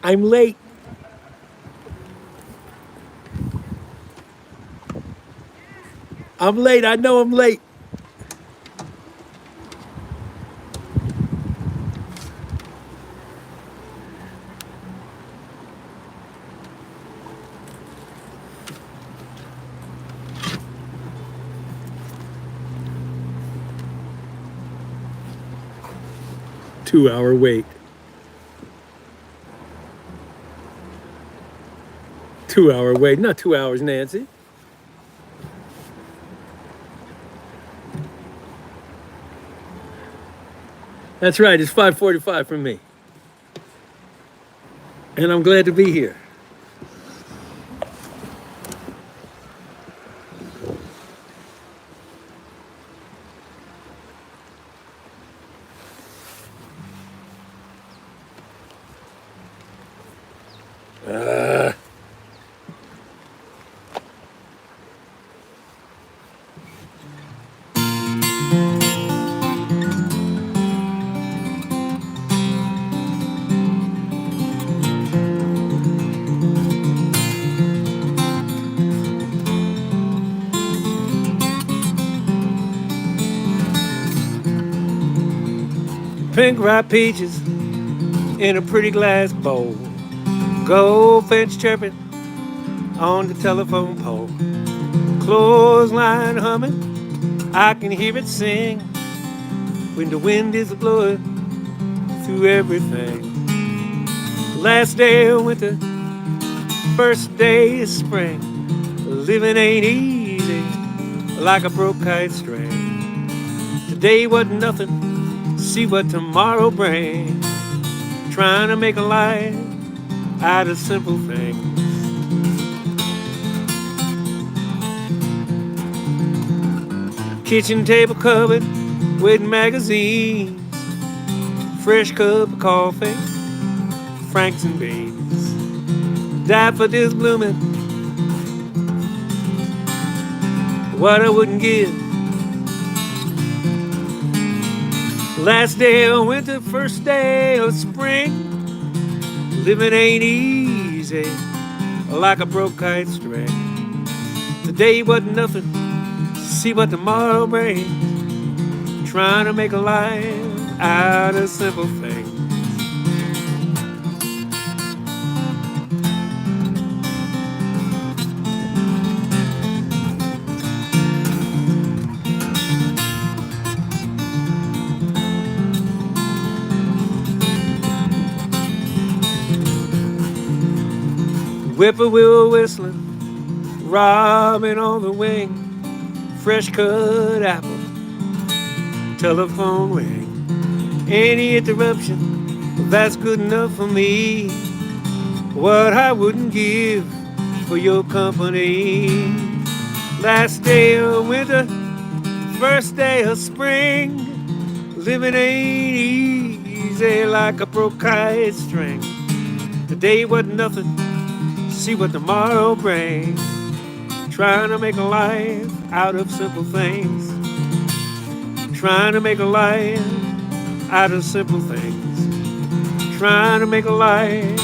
I'm late. I'm late. I know I'm late. Two-hour wait. 2 hour wait. Not 2 hours, Nancy. That's right. It's 5:45 for me. And I'm glad to be here. Pink ripe peaches in a pretty glass bowl. Goldfinch chirping on the telephone pole. Clothesline humming, I can hear it sing when the wind is blowing through everything. Last day of winter, first day of spring. Living ain't easy like a broke kite string. Today wasn't nothing, see what tomorrow brings. Trying to make a life out of simple things. Kitchen table covered with magazines, fresh cup of coffee, Franks and beans, daffodils blooming, what I wouldn't give. Last day of winter, first day of spring. Living ain't easy like a broke kite string. Today wasn't nothing, see what tomorrow brings. Trying to make a life out of simple things. Whippoorwill whistling, robin on the wing, fresh cut apple, telephone ring. Any interruption, that's good enough for me. What I wouldn't give for your company. Last day of winter, first day of spring. Living ain't easy like a broke kite string. Today wasn't nothing, see what tomorrow brings. Trying to make a life out of simple things. Trying to make a life out of simple things. Trying to make a life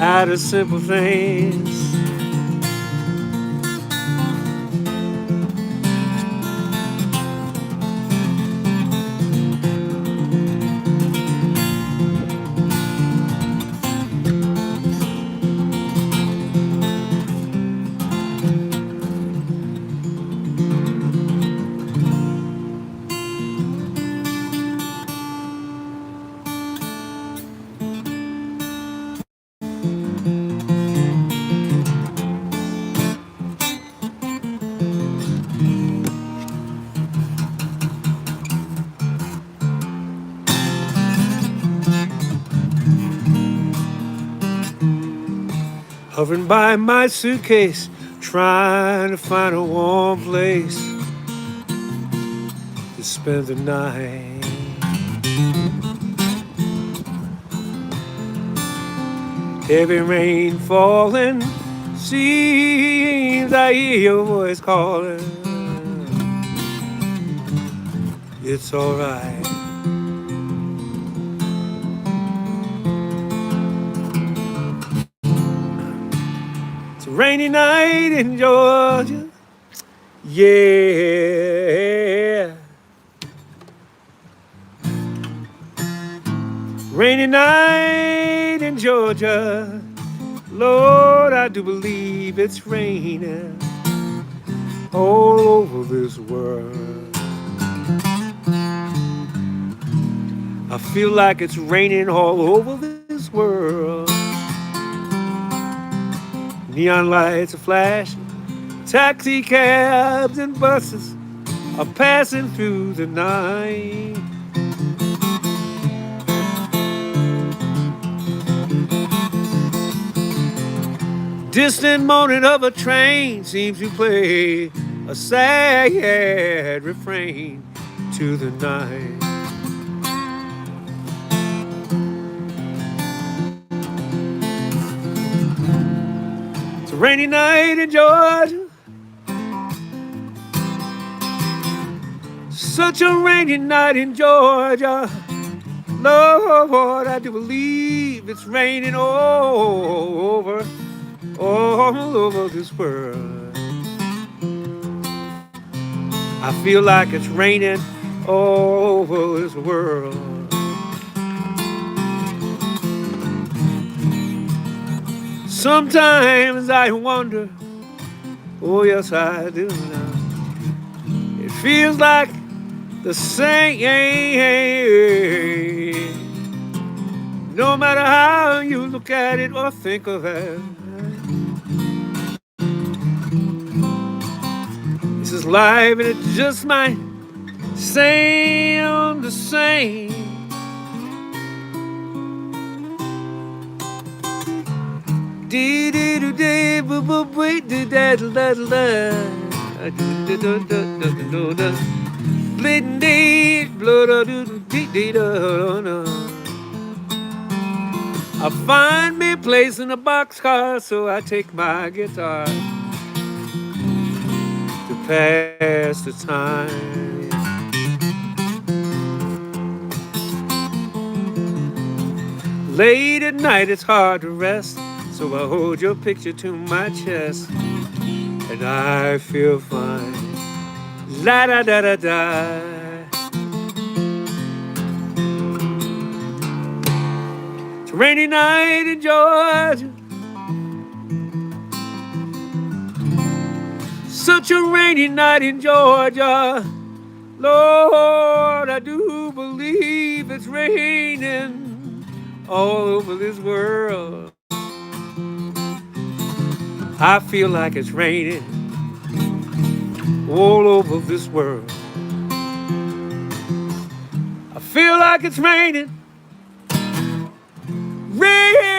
out of simple things. Hovering by my suitcase, trying to find a warm place to spend the night. Heavy rain falling, seems I hear your voice calling. It's alright. rainy night in Georgia. Yeah. Rainy night in Georgia. Lord, I do believe it's raining all over this world. I feel like it's raining all over this world. Neon lights are flashing, taxi cabs and buses are passing through the night. Distant moaning of a train seems to play a sad refrain to the night. It's a rainy night in Georgia. Such a rainy night in Georgia. Lord, I do believe it's raining all over this world. I feel like it's raining all over this world. Sometimes I wonder, oh yes I do now, it feels like the same, no matter how you look at it or think of it. This is life and it just might sound the same. I find me a place in a boxcar, so I take my guitar to pass the time. Late at night it's hard to rest, so I hold your picture to my chest and I feel fine. La da da da da. It's a rainy night in Georgia. Such a rainy night in Georgia. Lord, I do believe it's raining all over this world. I feel like it's raining all over this world. I feel like it's raining, raining.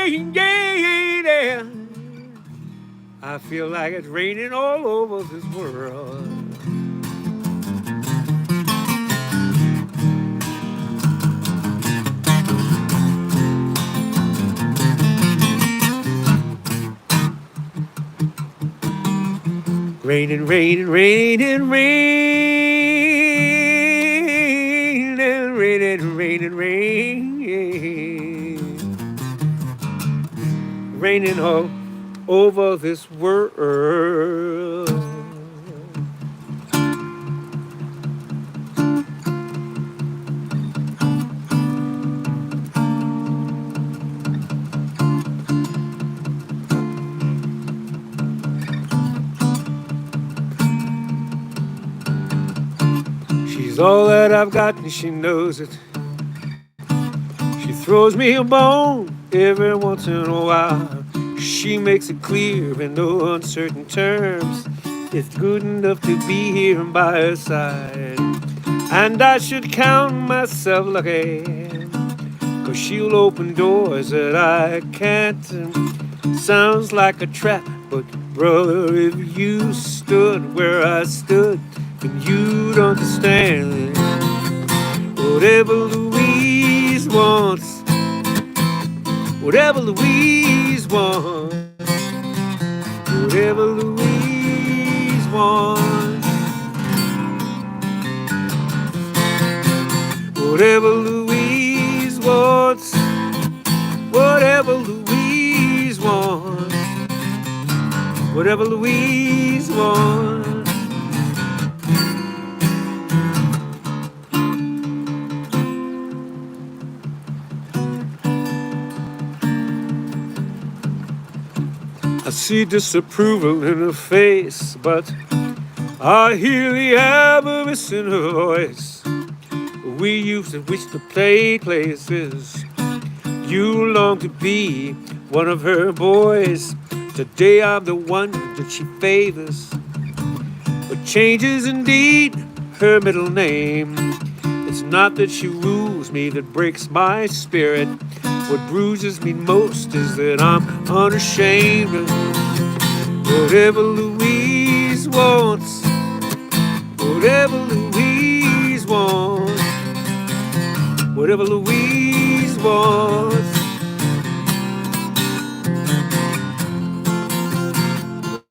I feel like it's raining all over this world. Raining, raining, raining, raining, raining, raining, raining, raining all over this world. She's all that I've got and she knows it. She throws me a bone every once in a while. She makes it clear in no uncertain terms it's good enough to be here by her side. And I should count myself lucky, 'cause she'll open doors that I can't. Sounds like a trap, but brother, if you stood where I stood, then you'd understand. Whatever Louise wants, whatever Louise wants, whatever Louise wants, whatever Louise wants, whatever Louise wants, whatever Louise wants. I see disapproval in her face, but I hear the avarice in her voice. We used to wish to play places. You long to be one of her boys. Today I'm the one that she favors. But changes indeed her middle name. It's not that she rules me that breaks my spirit. What bruises me most is that I'm unashamed of whatever Louise wants. Whatever Louise wants. Whatever Louise wants.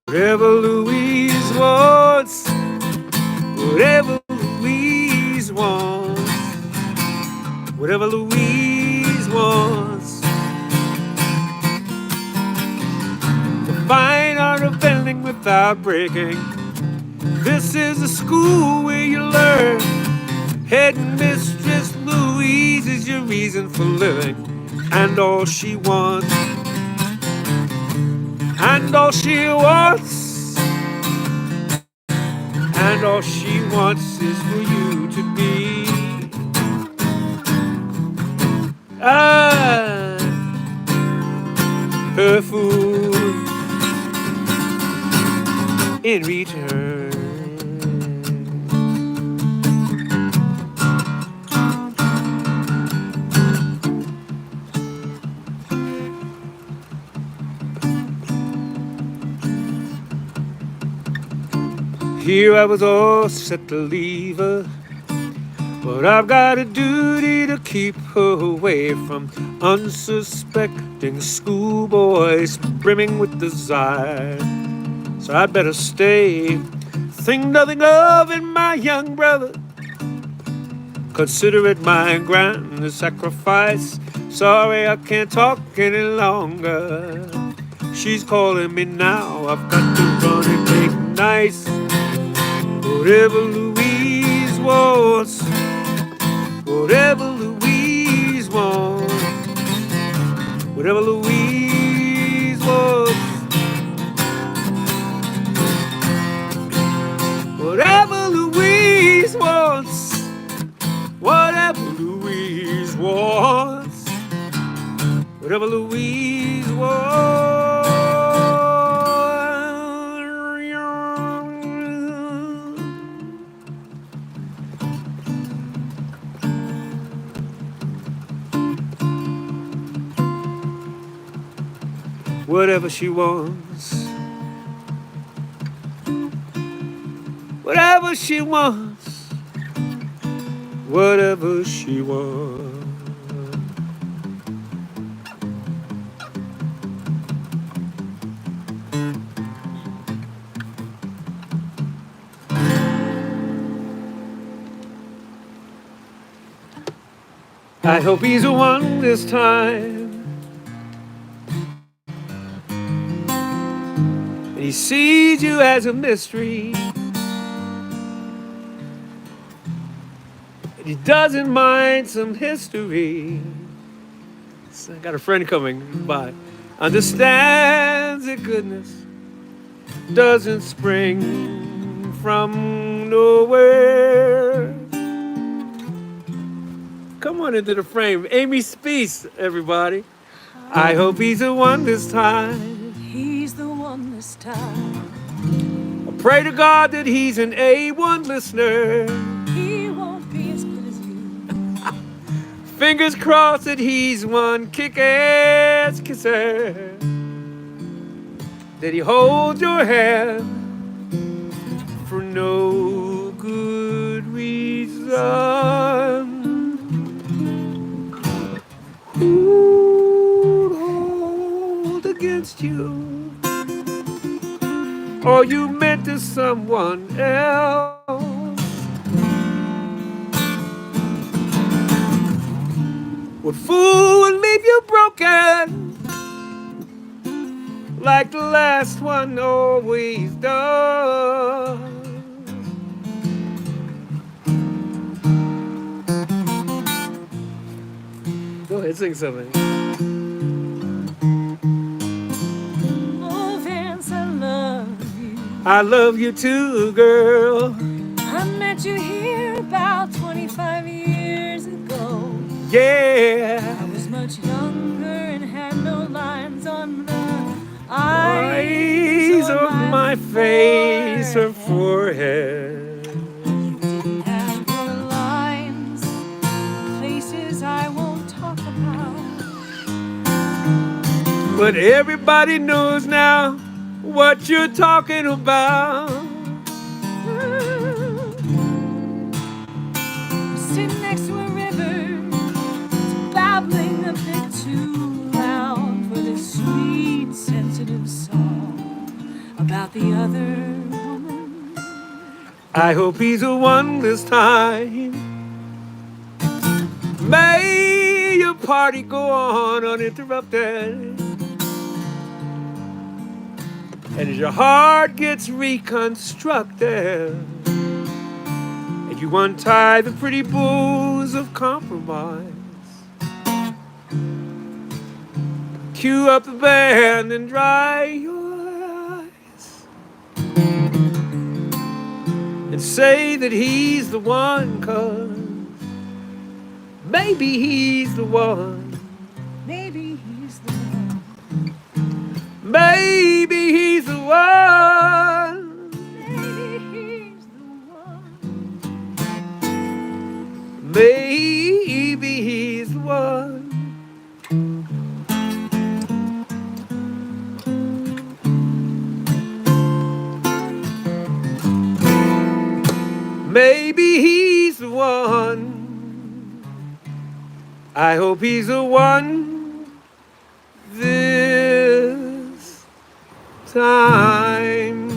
Whatever Louise wants. Whatever Louise wants. Whatever Louise wants. The fine art of bending without breaking. This is a school where you learn. Headmistress Louise is your reason for living. And all she wants. And all she wants. And all she wants is for you to be her food in return. Here I was all set to leave her, but I've got a duty to keep her away from unsuspecting schoolboys brimming with desire. So I'd better stay. Think nothing of it, my young brother. Consider it my grand sacrifice. Sorry I can't talk any longer. She's calling me now. I've got to run and make nice. Whatever Louise wants. Whatever Louise wants. Whatever Louise wants. Whatever Louise wants. Whatever Louise wants. Whatever Louise wants. Whatever she wants. Whatever she wants. Whatever she wants. I hope he's the one this time. He sees you as a mystery. And he doesn't mind some history. So I got a friend coming by. Understands that goodness doesn't spring from nowhere. Come on into the frame. Amy Speece, everybody. I hope he's the one this time. He's the one this time. I pray to God that he's an A1 listener. He won't be as good as you. Fingers crossed that he's one kick-ass kisser. That he holds your hand for no good reason. Who'd hold against you? Or you meant to someone else? What fool would leave you broken? like the last one always does. Go ahead, sing something. Oh, Vance, I love you. I love you too, girl. I met you here about 25 years ago. Yeah. I was much younger and had no lines on the Eyes of my face or forehead. Didn't have your lines, places I won't talk about. But everybody knows now what you're talking about. Sitting next to a river, babbling a bit too loud for this sweet, sensitive song about the other woman. I hope he's the one this time. May your party go on uninterrupted. And as your heart gets reconstructed, and you untie the pretty bows of compromise, cue up the band and dry your eyes, and say that he's the one, 'cause maybe he's the one. Maybe he's the one. Maybe he's the one. Maybe he's the one. Maybe he's the one. Maybe he's the one. I hope he's the one this time.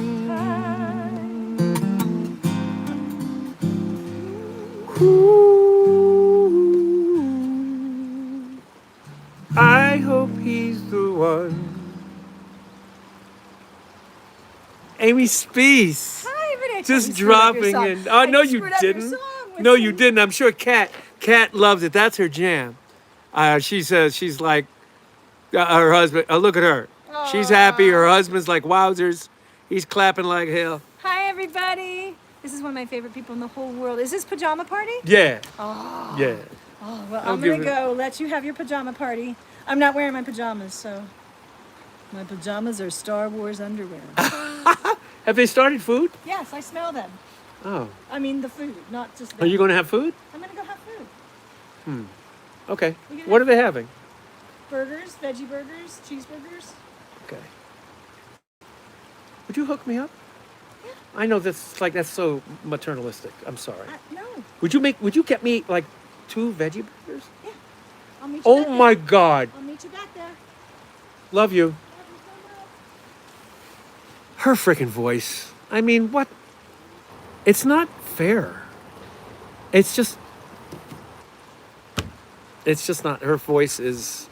Ooh, I hope he's the one. Amy Spees. Hi, everybody. Just dropping in. Oh, no, you didn't. No, you didn't. I'm sure Kat loves it. That's her jam. She says she's like her husband. Oh, look at her. She's happy. Her husband's like wowzers. He's clapping like hell. Hi, everybody. This is one of my favorite people in the whole world. Is this pajama party? Yeah. Oh. Yeah. Oh, well, I'll I'm going give to it- go let you have your pajama party. I'm not wearing my pajamas, so my pajamas are Star Wars underwear. Have they started food? Yes, I smell them. Oh. I mean the food, not just Are them. you going to have food? I'm going to go have food. Okay. We can What are they having? Burgers, veggie burgers, cheeseburgers. Okay. Would you hook me up? I know that's so maternalistic. I'm sorry. No. Would you get me like 2 veggie burgers? Yeah. I'll meet you Oh back my there. God. I'll meet you back there. Love you. Love you so much. Her freaking voice. I mean, what? It's not fair. It's just not. Her voice is.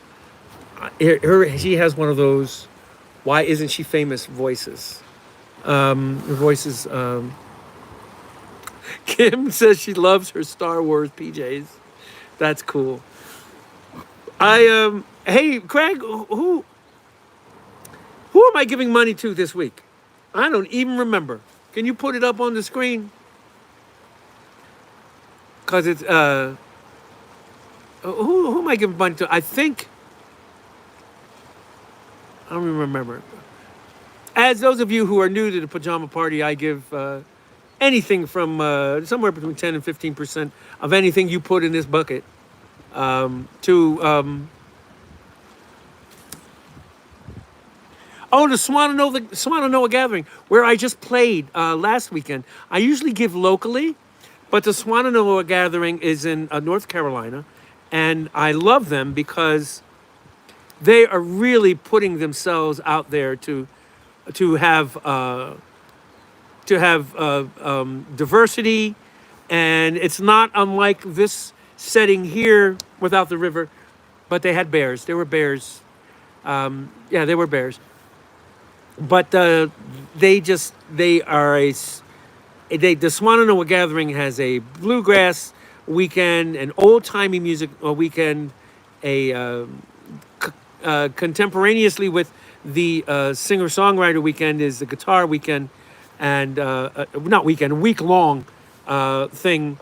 She has one of those. Why isn't she famous voices? Her voice is. Kim says she loves her Star Wars PJs. That's cool. Hey, Craig, who am I giving money to this week? I don't even remember. Can you put it up on the screen? Cause it's who am I giving money to? I think I don't even remember. As those of you who are new to the pajama party, I give anything from somewhere between 10 and 15% of anything you put in this bucket to the Swananoa Gathering, where I just played last weekend. I usually give locally, but the Swananoa Gathering is in North Carolina, and I love them because they are really putting themselves out there to have diversity, and it's not unlike this setting here without the river, but they had bears. There were bears. They were bears. but they are the Swananoa Gathering has a bluegrass weekend, an old timey music weekend, a contemporaneously with the singer songwriter weekend is the guitar weekend, and not weekend, a week long thing,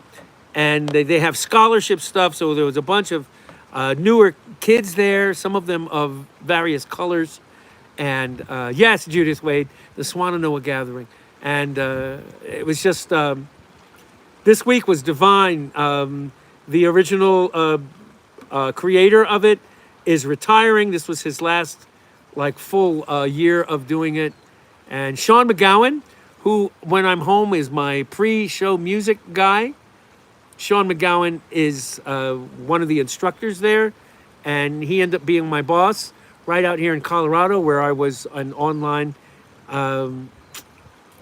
and they have scholarship stuff. So there was a bunch of newer kids there, some of them of various colors, and yes, Judith Wade, the Swananoa Gathering, and it was just this week was divine. The original creator of it is retiring. This was his last like full year of doing it. And Sean McGowan, who when I'm home is my pre-show music guy. Sean McGowan is one of the instructors there, and he ended up being my boss right out here in Colorado, where I was an online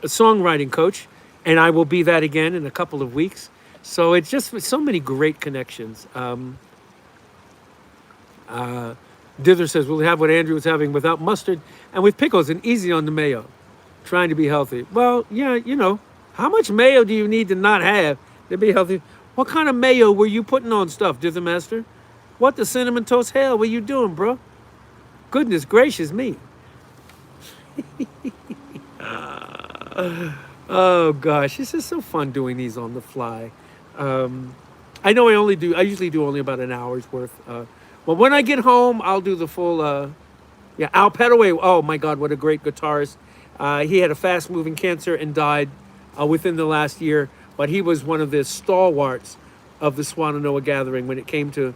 songwriting coach, and I will be that again in a couple of weeks. So it's just so many great connections. Dither says, we'll have what Andrew was having without mustard and with pickles and easy on the mayo. Trying to be healthy. Well, yeah, how much mayo do you need to not have to be healthy? What kind of mayo were you putting on stuff, Dither Master? What the cinnamon toast hell were you doing, bro? Goodness gracious me. Oh gosh, this is so fun doing these on the fly. I know I usually do only about an hour's worth. But when I get home, I'll do the full, Al Petaway. Oh my God, what a great guitarist. He had a fast moving cancer and died within the last year, but he was one of the stalwarts of the Swananoa Gathering when it came to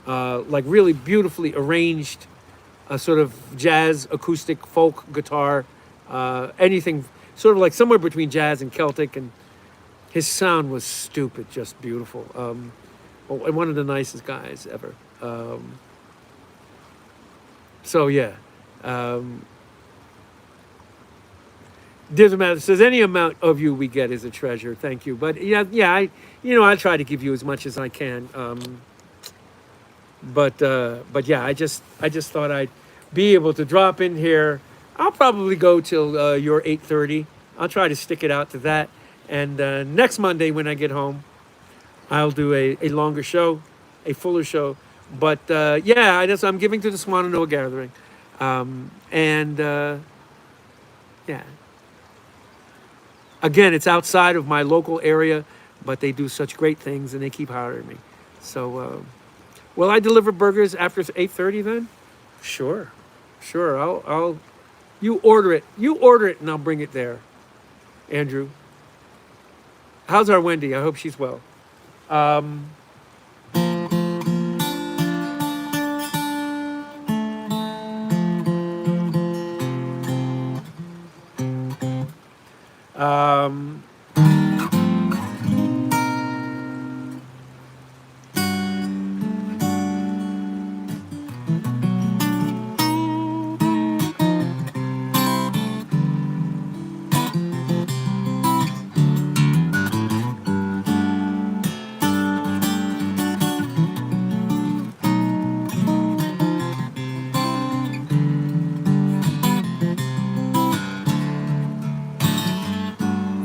like really beautifully arranged sort of jazz, acoustic, folk guitar, anything sort of like somewhere between jazz and Celtic, and his sound was stupid, just beautiful. One of the nicest guys ever. So yeah. Doesn't matter. Says any amount of you we get is a treasure. Thank you. But I try to give you as much as I can. But yeah, I just thought I'd be able to drop in here. I'll probably go till your 8:30. I'll try to stick it out to that. And next Monday when I get home, I'll do a longer show, a fuller show. But yeah, I'm giving to the Swananoa Gathering. Yeah. Again, it's outside of my local area, but they do such great things and they keep hiring me. So, will I deliver burgers after 8:30 then? Sure. I'll. You order it, and I'll bring it there. Andrew. How's our Wendy? I hope she's well.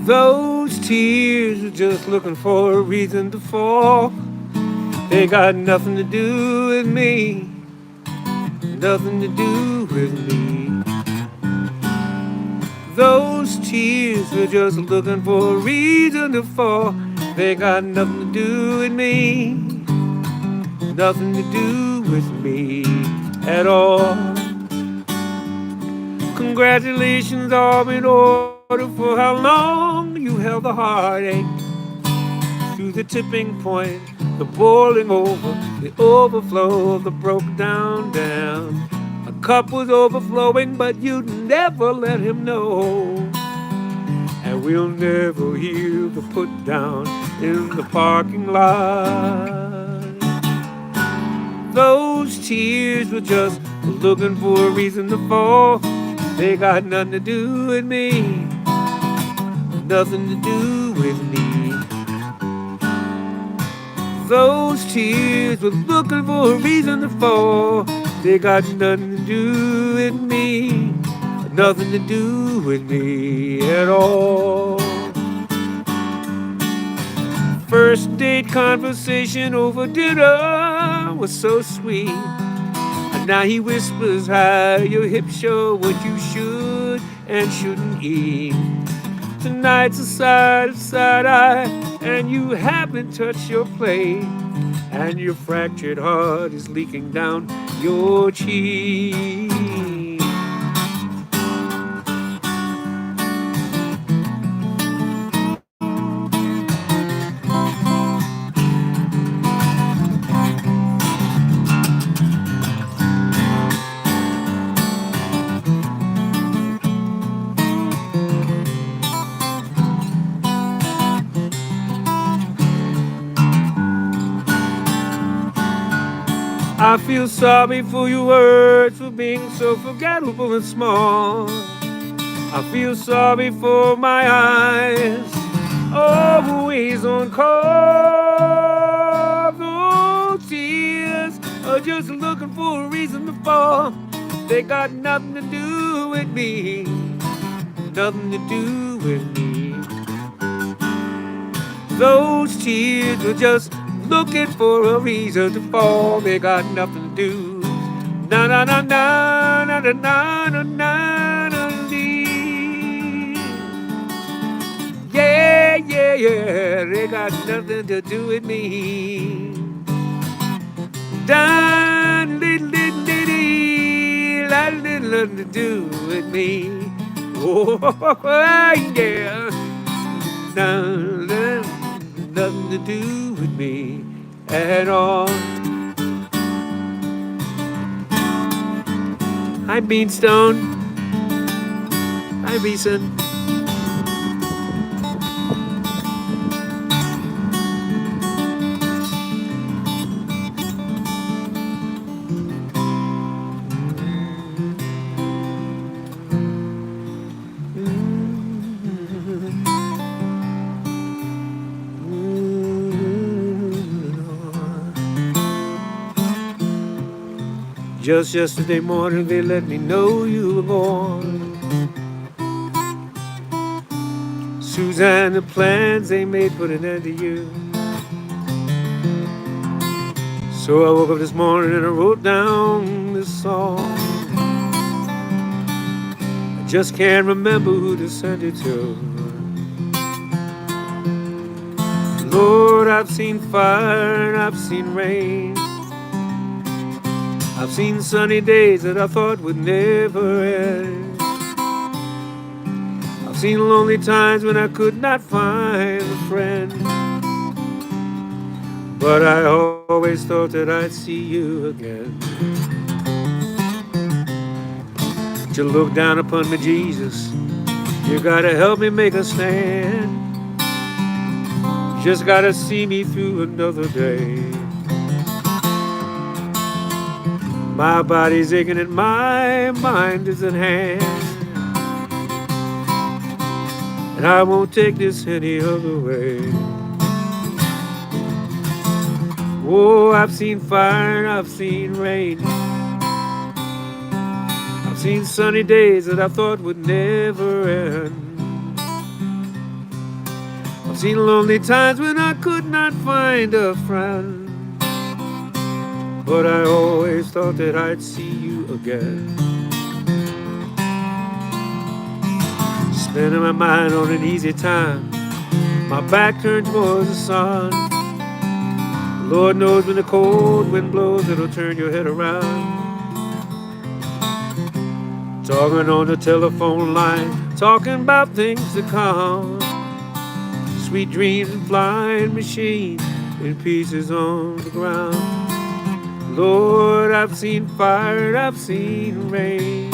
Those tears are just looking for a reason to fall. They got nothing to do with me. Nothing to do with me. Those tears are just looking for a reason to fall. They got nothing to do with me. Nothing to do with me at all. Congratulations all in order for how long you held the heartache. To the tipping point, the boiling over, the overflow of the broke down. A cup was overflowing, but you'd never let him know. And we'll never hear the put down in the parking lot. Those tears were just looking for a reason to fall. They got nothing to do with me. Nothing to do with me. Those tears were looking for a reason to fall. They got nothing to do with me. nothing to do with me at all. First date conversation over dinner was so sweet. And now he whispers how your hips show what you should and shouldn't eat. Tonight's a side eye, and you haven't touched your plate, and your fractured heart is leaking down your cheek. I feel sorry for your words for being so forgettable and small. I feel sorry for my eyes, always on call. Those tears are just looking for a reason to fall. They got nothing to do with me, nothing to do with me. Those tears were just looking for a reason to fall. They got nothing to do. Na na na na na na na na na na. Yeah, yeah, yeah. They got nothing to do with me. Done little nothing to do with me. Oh yeah. Nothing to do with me at all. Hi, Beanstone. Hi, Beeson. Just yesterday morning they let me know you were gone. Suzanne, the plans they made put an end to you. So I woke up this morning and I wrote down this song. I just can't remember who to send it to. Lord, I've seen fire and I've seen rain. I've seen sunny days that I thought would never end. I've seen lonely times when I could not find a friend. But I always thought that I'd see you again. But you look down upon me, Jesus. You gotta help me make a stand. You just gotta see me through another day. My body's aching and my mind is at hand. And I won't take this any other way. Oh, I've seen fire and I've seen rain. I've seen sunny days that I thought would never end. I've seen lonely times when I could not find a friend. But I always thought that I'd see you again. Spending my mind on an easy time, my back turned towards the sun. Lord knows when the cold wind blows, it'll turn your head around. Talking on the telephone line, talking about things to come. Sweet dreams and flying machines in pieces on the ground. Lord, I've seen fire and I've seen rain.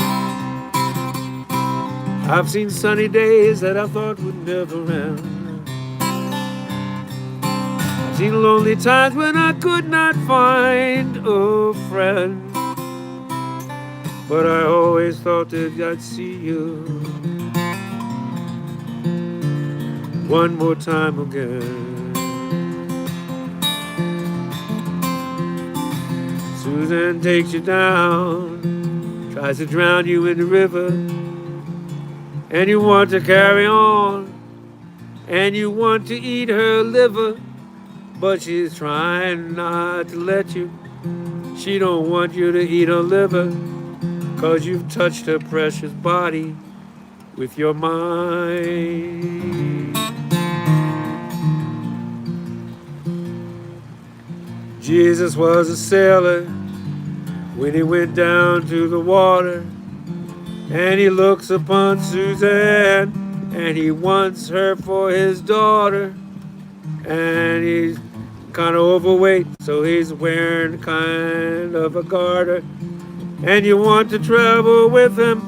I've seen sunny days that I thought would never end. I've seen lonely times when I could not find a friend. But I always thought that I'd see you one more time again. Susan takes you down, tries to drown you in the river. and you want to carry on, and you want to eat her liver, but she's trying not to let you. She don't want you to eat her liver, 'cause you've touched her precious body with your mind. Jesus was a sailor when he went down to the water, and he looks upon Suzanne, and he wants her for his daughter, and he's kind of overweight, so he's wearing kind of a garter, and you want to travel with him,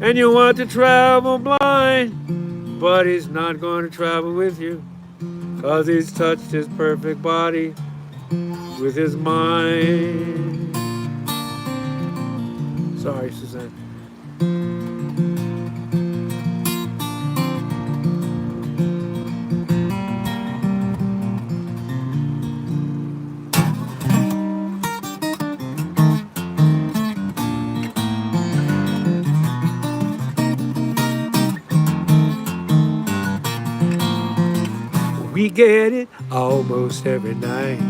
and you want to travel blind, but he's not going to travel with you, 'cause he's touched his perfect body with his mind. Sorry, Suzanne. We get it almost every night.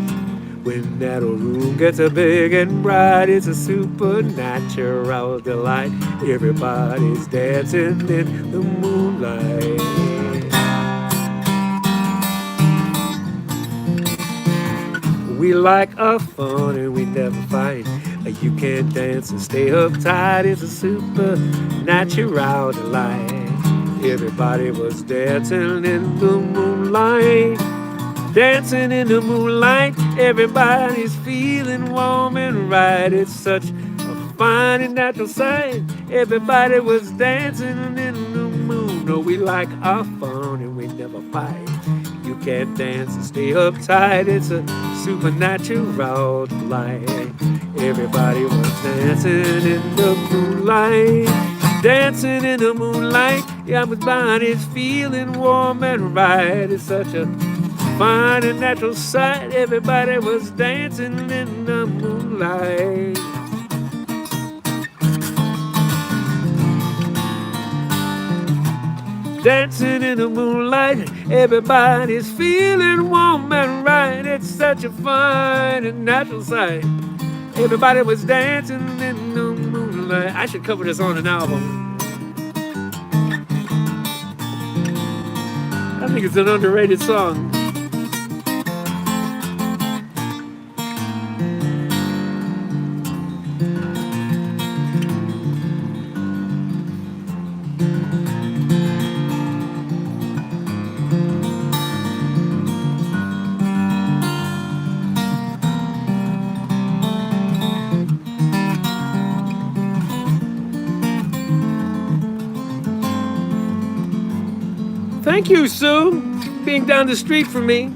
When that old room gets a big and bright, it's a supernatural delight. Everybody's dancing in the moonlight. We like our fun and we never fight. You can't dance and stay uptight. It's a supernatural delight. Everybody was dancing in the moonlight. Dancing in the moonlight, everybody's feeling warm and right. It's such a fine and natural sight. Everybody was dancing in the moon. No, we like our fun and we never fight. You can't dance and stay uptight. It's a supernatural delight. Everybody was dancing in the moonlight. Dancing in the moonlight, yeah, my body's feeling warm and right. It's such a fine and natural sight. Everybody was dancing in the moonlight. Dancing in the moonlight, everybody's feeling warm and right. It's such a fine and natural sight. Everybody was dancing in the moonlight. I should cover this on an album. I think it's an underrated song. Thank you, Sue, being down the street from me.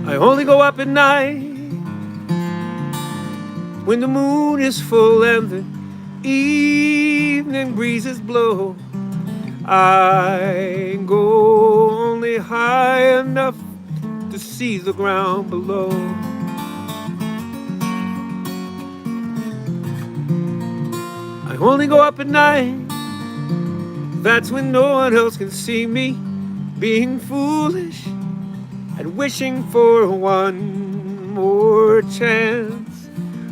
I only go up at night when the moon is full and the evening breezes blow. I go only high enough to see the ground below. I only go up at night. That's when no one else can see me, being foolish and wishing for one more chance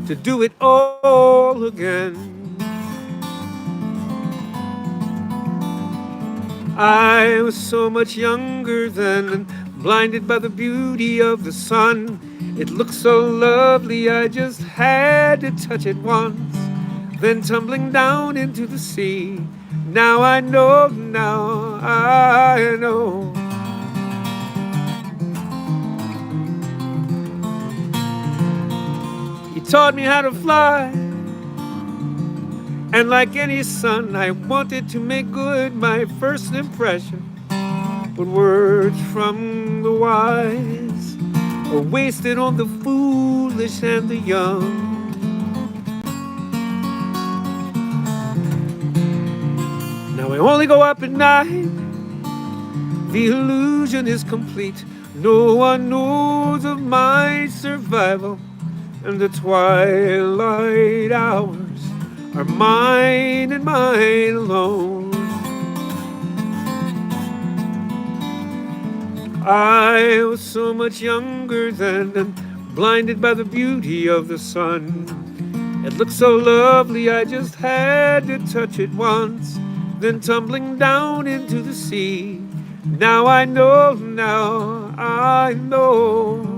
to do it all again. I was so much younger then, and blinded by the beauty of the sun. It looked so lovely, I just had to touch it once, then tumbling down into the sea. Now I know, now I know. He taught me how to fly, and like any son, I wanted to make good my first impression. But words from the wise are wasted on the foolish and the young. Now I only go up at night. The illusion is complete. No one knows of my survival. And the twilight hours are mine and mine alone. I was so much younger then and blinded by the beauty of the sun. It looked so lovely, I just had to touch it once, then tumbling down into the sea. Now I know, now I know.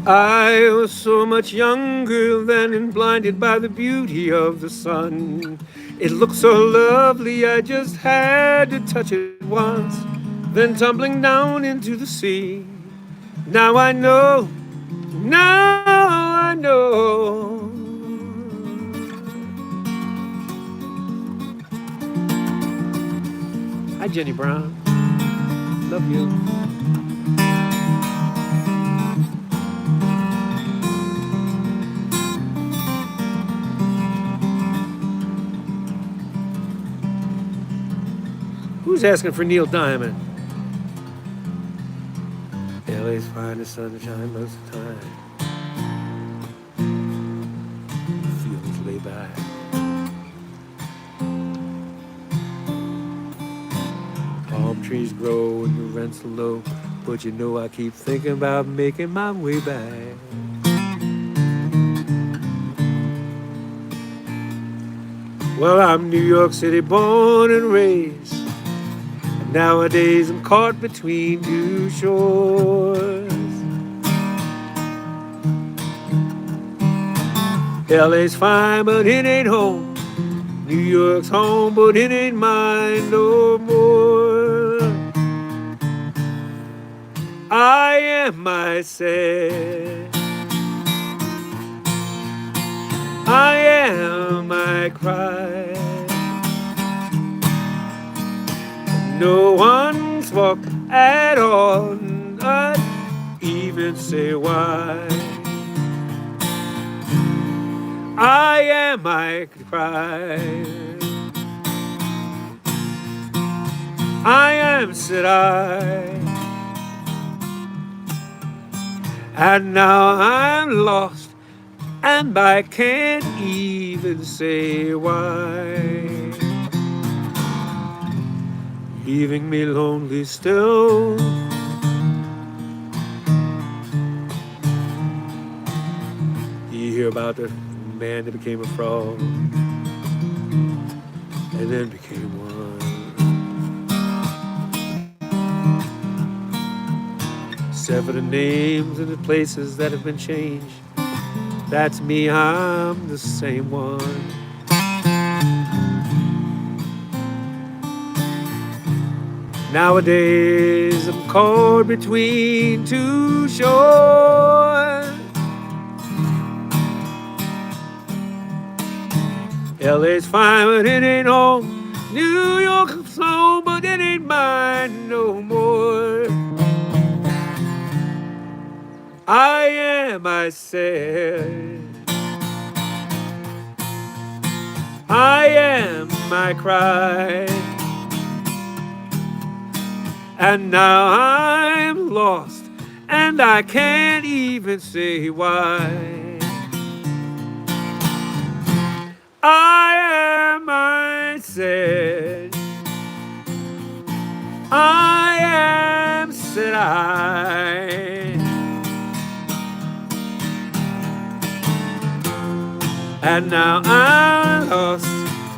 I was so much younger then and blinded by the beauty of the sun. It looked so lovely, I just had to touch it once, then tumbling down into the sea. Now I know, now I know. Hi, Jenny Brown. Love you. Who's asking for Neil Diamond? LA's finest sunshine most of the time. Feels way back. Palm trees grow and the rent's low, but you know I keep thinking about making my way back. Well, I'm New York City born and raised. Nowadays I'm caught between two shores. LA's fine, but it ain't home. New York's home, but it ain't mine no more. I am myself. I am my cry. No one's fault at all, not even say why. I am my cry. I am, said I. And now I'm lost, and I can't even say why. Leaving me lonely still. You hear about the man that became a frog and then became one. Except for the names and the places that have been changed, that's me, I'm the same one. Nowadays I'm caught between two shores. LA's fine, but it ain't home. New York's home, but it ain't mine no more. I am, I said. I am my cry. And now I'm lost, and I can't even say why. I am, I said. I am, said I. And now I'm lost,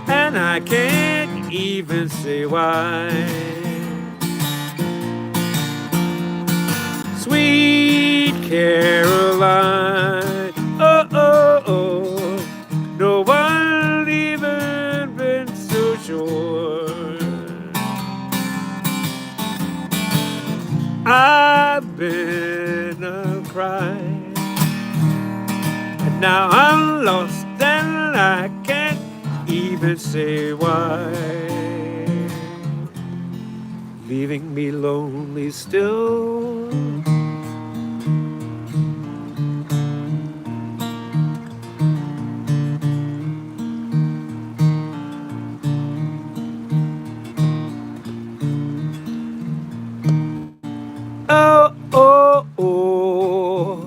and I can't even say why. Sweet Caroline, oh, oh, oh, no one even been so sure. I've been a-crying, and now I'm lost and I can't even say why. leaving me lonely still. Oh, oh, oh.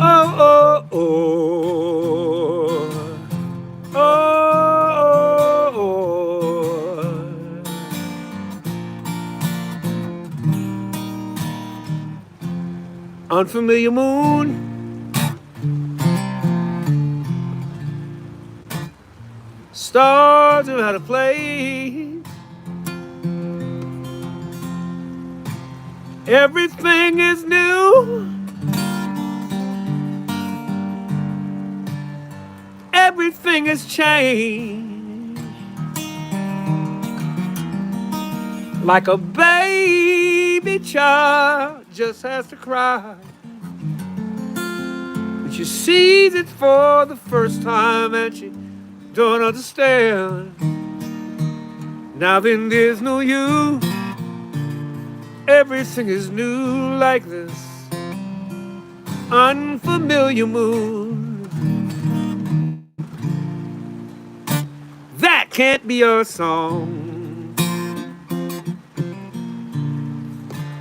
Oh, oh, oh. Oh, oh, oh. Unfamiliar moon. Stars know how to play. Everything is new. Everything has changed. Like a baby child just has to cry. When she sees it for the first time and she don't understand. Now then there's no you. Everything is new like this unfamiliar moon. That can't be your song.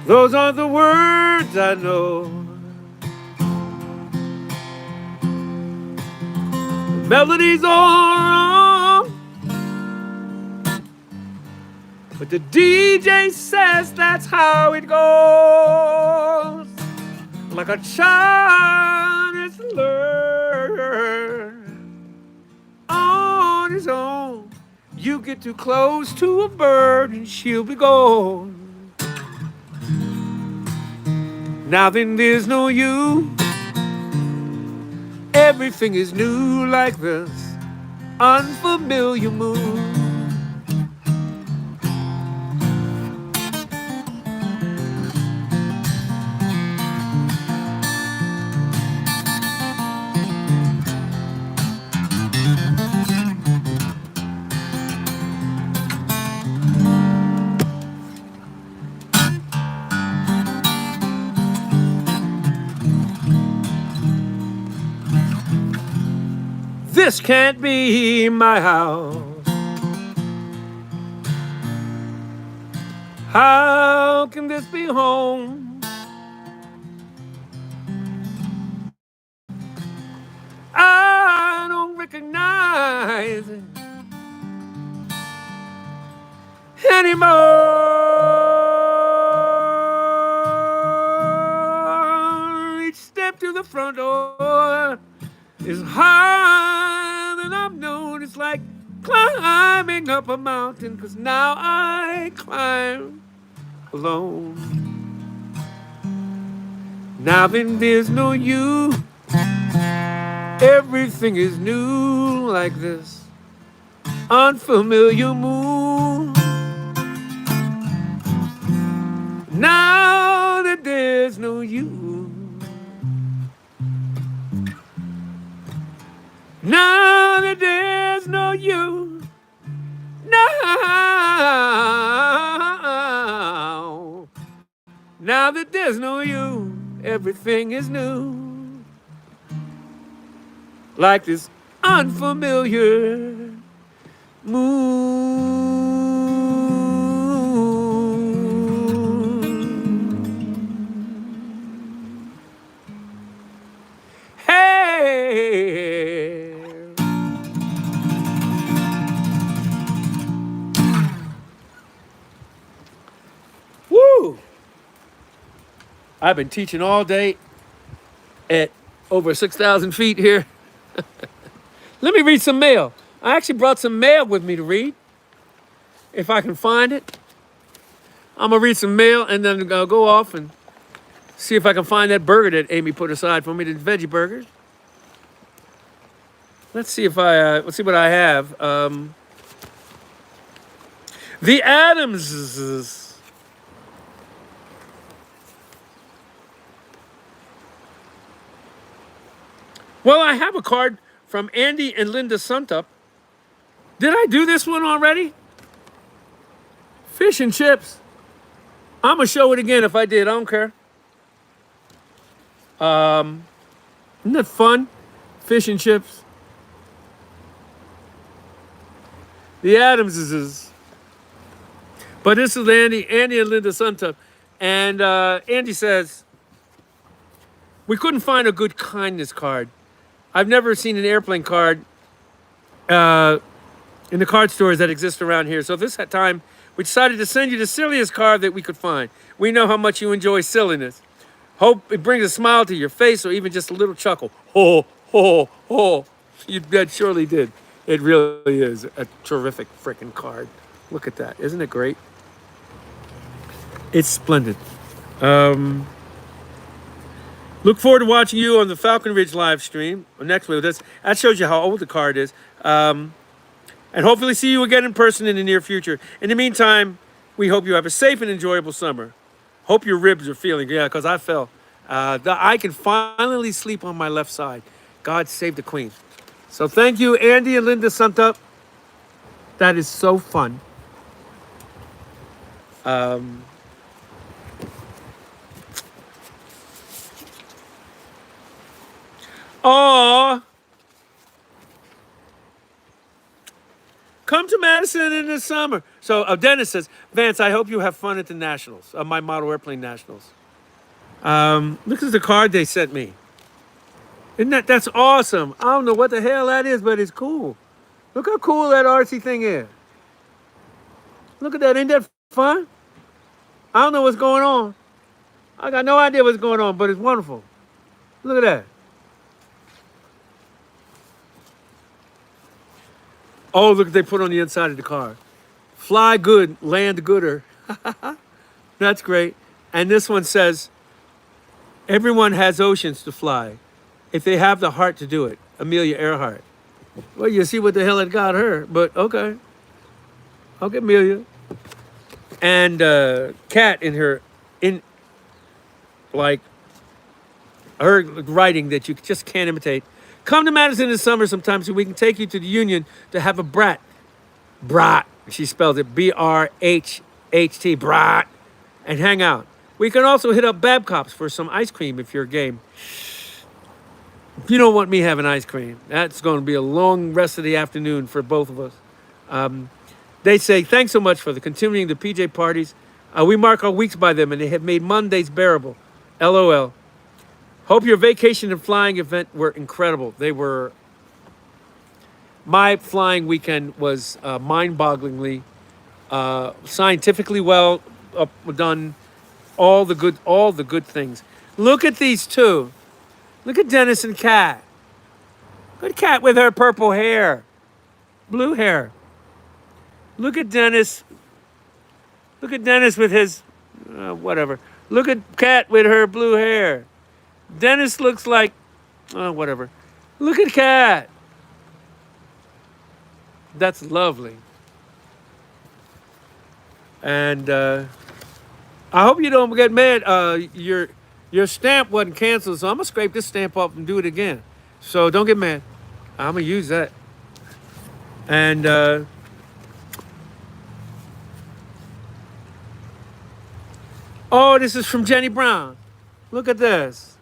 Those aren't the words I know. The melody's all wrong, but the DJ says that's how it goes. Like a child is to learn on his own. You get too close to a bird and she'll be gone. Now then there's no you. Everything is new like this unfamiliar moon. This can't be my house. How can this be home? I don't recognize it anymore. Each step to the front door is higher than I've known. It's like climbing up a mountain, 'cause now I climb alone. Now then there's no you. Everything is new like this unfamiliar moon. Now that there's no you. Now that there's no you. Now that there's no you, everything is new. Like this unfamiliar moon. Hey. Woo! I've been teaching all day at over 6,000 feet here. Let me read some mail. I actually brought some mail with me to read, if I can find it. I'm gonna read some mail and then I'll go off and see if I can find that burger that Amy put aside for me, the veggie burgers. Let's see if let's see what I have. The Adamses. Well, I have a card from Andy and Linda Suntup. Did I do this one already? Fish and chips. I'm gonna show it again if I did. I don't care. Isn't that fun? Fish and chips. The Adamses. But this is Andy and Linda Suntup. And Andy says, we couldn't find a good kindness card. I've never seen an airplane card in the card stores that exist around here. So this time, we decided to send you the silliest card that we could find. We know how much you enjoy silliness. Hope it brings a smile to your face or even just a little chuckle. Ho, ho, ho. That surely did. It really is a terrific freaking card. Look at that. Isn't it great? It's splendid. Look forward to watching you on the Falcon Ridge live stream next week. That shows you how old the card is. And hopefully see you again in person in the near future. In the meantime, we hope you have a safe and enjoyable summer. Hope your ribs are feeling, because I fell. I can finally sleep on my left side. God save the queen. So thank you, Andy and Linda Suntup. That is so fun. Oh, come to Madison in the summer. So Dennis says, Vance, I hope you have fun at the Nationals, my model airplane Nationals. Look at the card they sent me. That's awesome. I don't know what the hell that is, but it's cool. Look how cool that RC thing is. Look at that. Ain't that fun? I don't know what's going on. I got no idea what's going on, but it's wonderful. Look at that. Oh, look, they put on the inside of the car. Fly good, land gooder. That's great. And this one says, everyone has oceans to fly if they have the heart to do it. Amelia Earhart. Well, you see what the hell it got her, but okay. Okay, Amelia. And Kat in her writing that you just can't imitate. Come to Madison this summer sometime so we can take you to the Union to have a brat. Brat. She spelled it B-R-H-H-T. Brat. And hang out. We can also hit up Babcock's for some ice cream if you're game. You don't want me having ice cream. That's going to be a long rest of the afternoon for both of us. They say, thanks so much for the continuing the PJ parties. We mark our weeks by them and they have made Mondays bearable. LOL. Hope your vacation and flying event were incredible. They were. My flying weekend was mind-bogglingly, scientifically well done. All the good things. Look at these two. Look at Dennis and Kat. Look at Kat with her purple hair, blue hair. Look at Dennis. Look at Dennis with his whatever. Look at Kat with her blue hair. Dennis looks like, whatever. Look at Kat. That's lovely. And I hope you don't get mad. Your stamp wasn't canceled, so I'm gonna scrape this stamp off and do it again. So don't get mad. I'm gonna use that. And oh, this is from Jenny Brown. Look at this.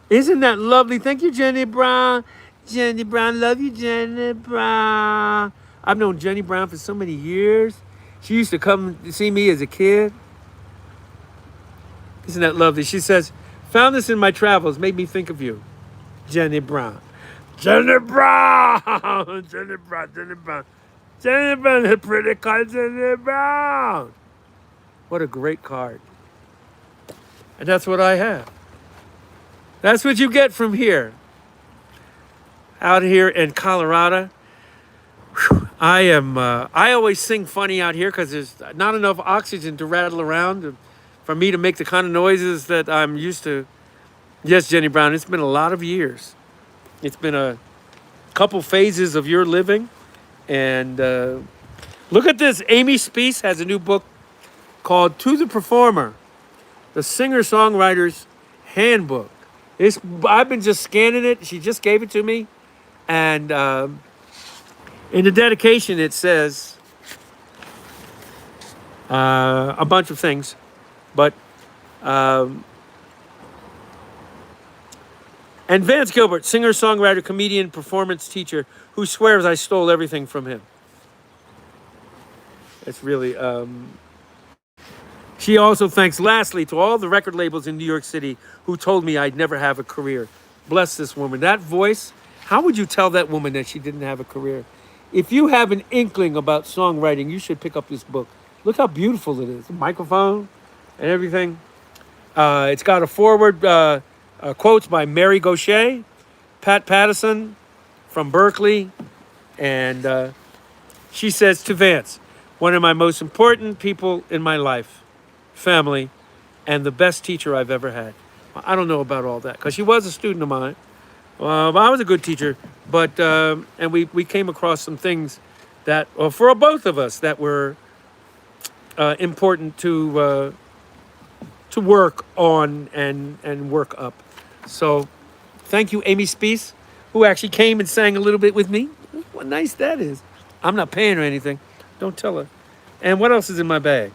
Isn't that lovely? Thank you, Jenny Brown. Jenny Brown, love you, Jenny Brown. I've known Jenny Brown for so many years. She used to come to see me as a kid. Isn't that lovely? She says, found this in my travels, made me think of you. Jenny Brown. Jenny Brown! Jenny Brown, Jenny Brown. Jenny Brown, the pretty card, Jenny Brown. What a great card. And that's what I have. That's what you get from here. Out here in Colorado. Whew, I always sing funny out here because there's not enough oxygen to rattle around for me to make the kind of noises that I'm used to. Yes, Jenny Brown, it's been a lot of years. It's been a couple phases of your living. And look at this. Amy Speece has a new book called To the Performer, the Singer-Songwriter's Handbook. I've been just scanning it. She just gave it to me. And in the dedication, it says, a bunch of things. But and Vance Gilbert, singer, songwriter, comedian, performance teacher, who swears I stole everything from him. It's really. She also thanks, lastly, to all the record labels in New York City who told me I'd never have a career. Bless this woman. That voice, how would you tell that woman that she didn't have a career? If you have an inkling about songwriting, you should pick up this book. Look how beautiful it is. The microphone and everything. It's got a forward quotes by Mary Gaucher, Pat Pattison from Berkeley, and she says to Vance, one of my most important people in my life, family, and the best teacher I've ever had. I don't know about all that because she was a student of mine. But I was a good teacher, but and we came across some things that, for both of us, that were important to work on and work up. So, thank you, Amy Speece, who actually came and sang a little bit with me. What nice that is. I'm not paying her anything. Don't tell her. And what else is in my bag?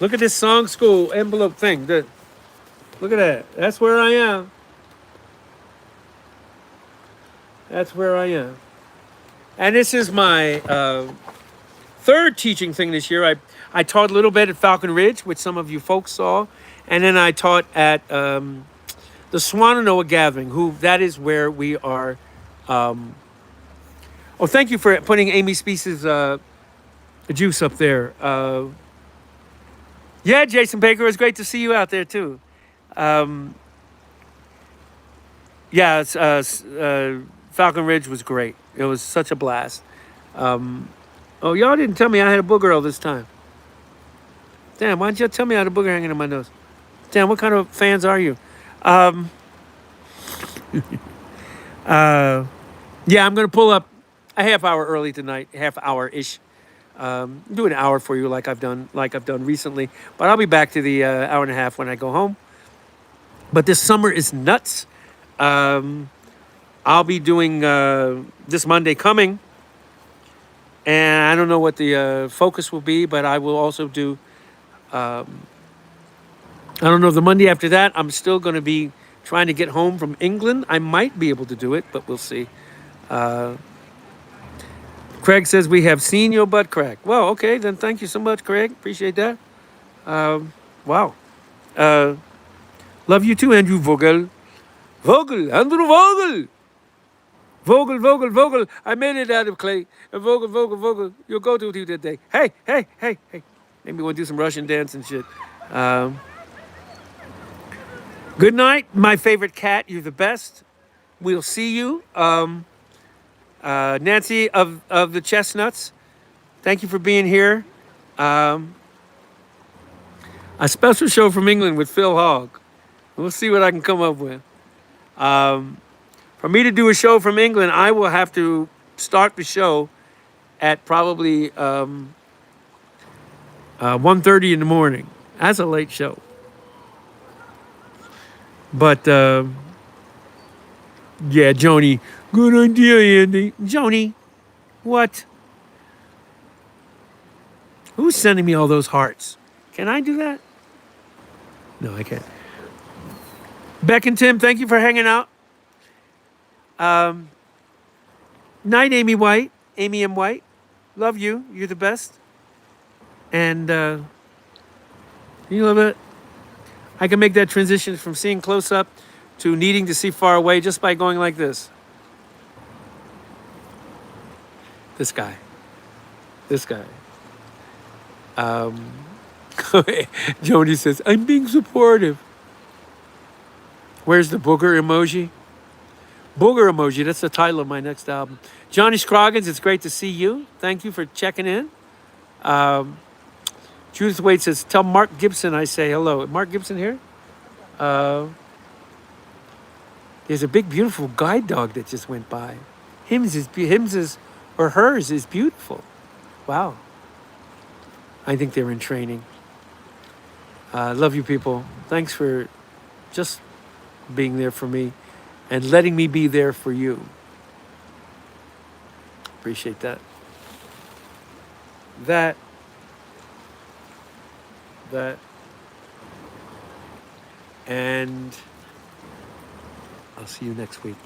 Look at this song school envelope thing. Look at that. That's where I am. That's where I am. And this is my third teaching thing this year. I taught a little bit at Falcon Ridge, which some of you folks saw. And then I taught at the Swananoa Gathering, that is where we are. Thank you for putting Amy Speece's juice up there. Yeah, Jason Baker, it's great to see you out there too. Falcon Ridge was great. It was such a blast. Y'all didn't tell me I had a booger all this time. Damn, why didn't you tell me I had a booger hanging in my nose? Damn, what kind of fans are you? I'm going to pull up a half hour early tonight, half hour-ish. Do an hour for you like I've done recently. But I'll be back to the hour and a half when I go home. But this summer is nuts. I'll be doing this Monday coming. And I don't know what the focus will be, but I will also do... I don't know, the Monday after that, I'm still going to be trying to get home from England. I might be able to do it, but we'll see. Craig says, we have seen your butt crack. Well, okay, then thank you so much, Craig. Appreciate that. Wow. Love you too, Andrew Vogel. Andrew Vogel. Vogel. I made it out of clay. Vogel. You'll go to it today. Hey. Maybe we'll do some Russian dance and shit. Good night, my favorite cat. You're the best. We'll see you. Nancy of the Chestnuts, thank you for being here. A special show from England with Phil Hogg. We'll see what I can come up with. For me to do a show from England, I will have to start the show at probably 1:30 in the morning. That's a late show. But yeah, Joni. Good idea, Andy. Joni, what? Who's sending me all those hearts? Can I do that? No, I can't. Beck and Tim, thank you for hanging out. Night, Amy White. Amy M. White. Love you. You're the best. And you love it. I can make that transition from seeing close up to needing to see far away just by going like this. This guy. Joni says, I'm being supportive. Where's the booger emoji? Booger emoji, that's the title of my next album. Johnny Scroggins, it's great to see you. Thank you for checking in. Judith Wade says, tell Mark Gibson I say hello. Mark Gibson here? There's a big, beautiful guide dog that just went by. Hers is beautiful. Wow. I think they're in training. Love you people. Thanks for just being there for me and letting me be there for you. Appreciate that. that, and I'll see you next week.